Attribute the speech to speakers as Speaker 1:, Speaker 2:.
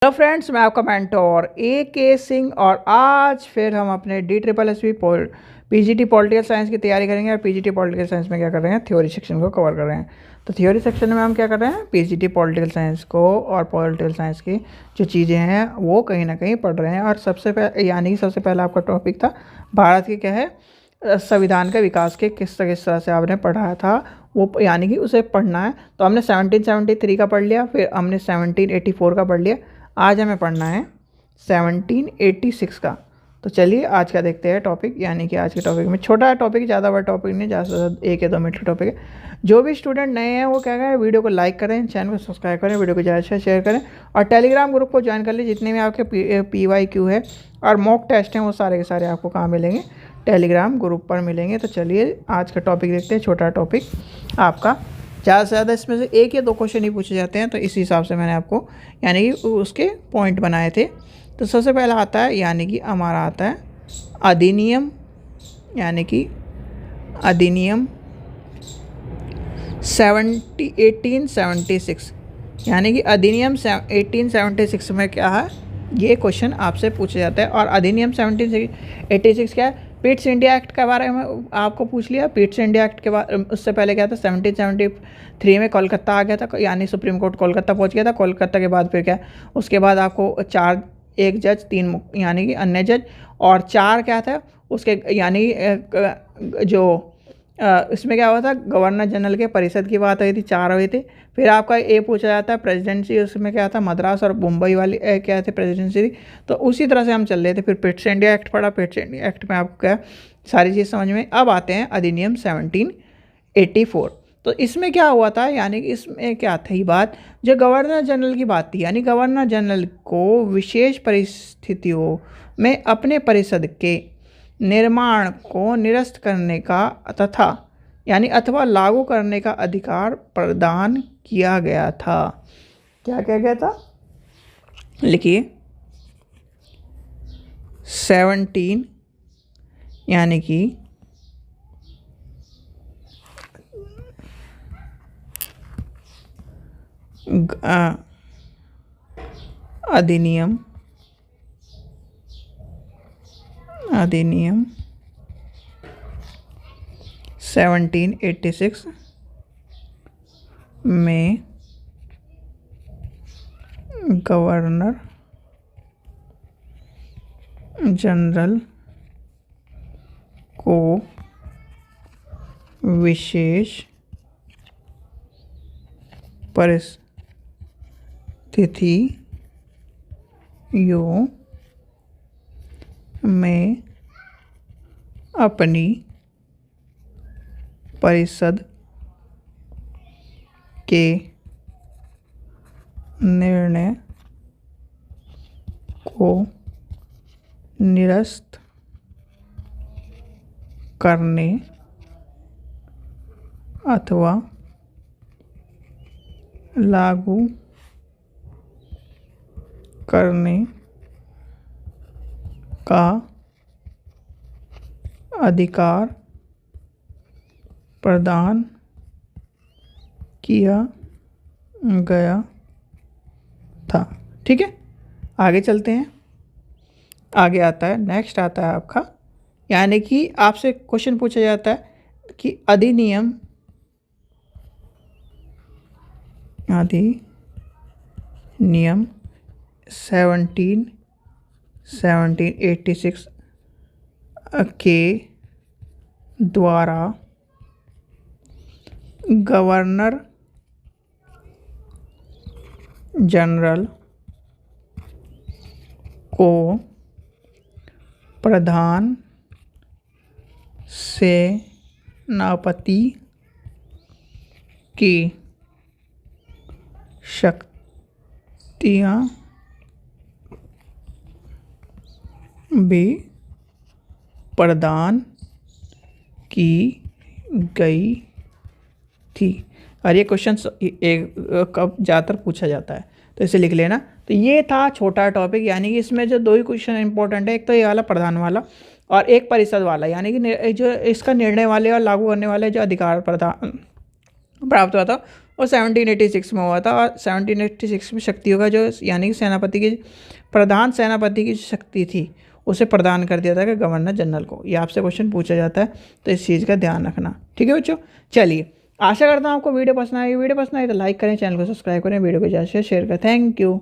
Speaker 1: Hello friends, मैं आपका mentor ए के सिंह और आज फिर हम अपने DSSB पीजीटी पॉलिटिकल साइंस की तैयारी करेंगे। और पीजीटी पॉलिटिकल साइंस में क्या कर रहे हैं, थ्योरी सेक्शन को कवर कर रहे हैं। तो थ्योरी सेक्शन में हम क्या कर रहे हैं, पीजीटी पॉलिटिकल साइंस को और पॉलिटिकल साइंस की जो चीज़ें हैं वो कहीं ना कहीं पढ़ रहे हैं। और सबसे पहला आपका टॉपिक था भारत के क्या है, संविधान का विकास के किस तरह से आपने पढ़ा था वो, यानी कि उसे पढ़ना है। तो हमने 1773 का पढ़ लिया, फिर हमने 1784 का पढ़ लिया। आज हमें पढ़ना है 1786 का। तो चलिए आज का देखते हैं टॉपिक। यानी कि आज के टॉपिक में छोटा टॉपिक, ज़्यादा बड़ा टॉपिक नहीं, ज़्यादा से ज़्यादा 1 या 2 मिनट का टॉपिक है। जो भी स्टूडेंट नए हैं वो क्या करें, वीडियो को लाइक करें, चैनल को सब्सक्राइब करें, वीडियो को ज़्यादा से शेयर करें और टेलीग्राम ग्रुप को ज्वाइन कर लीजिए। जितने भी आपके PYQ है और मॉक टेस्ट हैं वो सारे के सारे आपको कहाँ मिलेंगे, टेलीग्राम ग्रुप पर मिलेंगे। तो चलिए आज का टॉपिक देखते हैं। छोटा टॉपिक आपका, ज़्यादा से ज़्यादा इसमें से 1 या 2 क्वेश्चन ही पूछे जाते हैं। तो इस हिसाब से मैंने आपको यानी कि उसके पॉइंट बनाए थे। तो सबसे पहला आता है, यानी कि हमारा आता है अधिनियम, यानी कि अधिनियम 1876। यानी कि अधिनियम 1876 में क्या है, ये क्वेश्चन आपसे पूछा जाता है। और अधिनियम 1786 क्या है, पिट्स इंडिया एक्ट के बारे में आपको पूछ लिया। पिट्स इंडिया एक्ट के बाद उससे पहले क्या था, 1773 में कोलकाता आ गया था, यानी सुप्रीम कोर्ट कोलकाता पहुंच गया था। कोलकाता के बाद फिर क्या, उसके बाद आपको 4, 1 जज, 3 यानी कि अन्य जज और 4 क्या था उसके, यानी जो इसमें क्या हुआ था, गवर्नर जनरल के परिषद की बात हुई थी, 4 हुए थे। फिर आपका ये पूछा जाता है प्रेसिडेंसी, उसमें क्या था, मद्रास और मुंबई वाली क्या थे प्रेसिडेंसी थी। तो उसी तरह से हम चल रहे थे। फिर पिट्स इंडिया एक्ट पढ़ा, पिट्स इंडिया एक्ट में आपको क्या सारी चीज़ समझ में। अब आते हैं अधिनियम 1784। तो इसमें क्या हुआ था, यानी कि इसमें क्या थी बात, जो गवर्नर जनरल की बात थी। यानी गवर्नर जनरल को विशेष परिस्थितियों में अपने परिषद के निर्माण को निरस्त करने का तथा यानी अथवा लागू करने का अधिकार प्रदान किया गया था। क्या किया गया था, लिखिए 17 यानी कि अधिनियम 1786 में गवर्नर जनरल को विशेष परिस्थितियों में अपनी परिषद के निर्णय को निरस्त करने अथवा लागू करने का अधिकार प्रदान किया गया था। ठीक है, आगे चलते हैं। आगे आता है, नेक्स्ट आता है आपका, यानी कि आपसे क्वेश्चन पूछा जाता है कि अधिनियम 1786 के द्वारा गवर्नर जनरल को प्रधान सेनापति की शक्तियाँ भी प्रदान की गई थी। और ये क्वेश्चन कब ज़्यादातर पूछा जाता है, तो इसे लिख लेना। तो ये था छोटा टॉपिक, यानी कि इसमें जो 2 ही क्वेश्चन इंपॉर्टेंट है, एक तो ये वाला प्रधान वाला और एक परिषद वाला, यानी कि जो इसका निर्णय वाले और लागू करने वाले जो अधिकार प्रदान प्राप्त हुआ था और 1786 में हुआ था। और 1786 में शक्तियों का जो यानी कि सेनापति की प्रधान सेनापति की शक्ति थी उसे प्रदान कर दिया था कि गवर्नर जनरल को। ये आपसे क्वेश्चन पूछा जाता है, तो इस चीज़ का ध्यान रखना। ठीक है बच्चों, चलिए आशा करता हूँ आपको वीडियो पसंद आई। वीडियो पसंद आई तो लाइक करें, चैनल को सब्सक्राइब करें, वीडियो को ज़्यादा से शेयर करें। Thank you.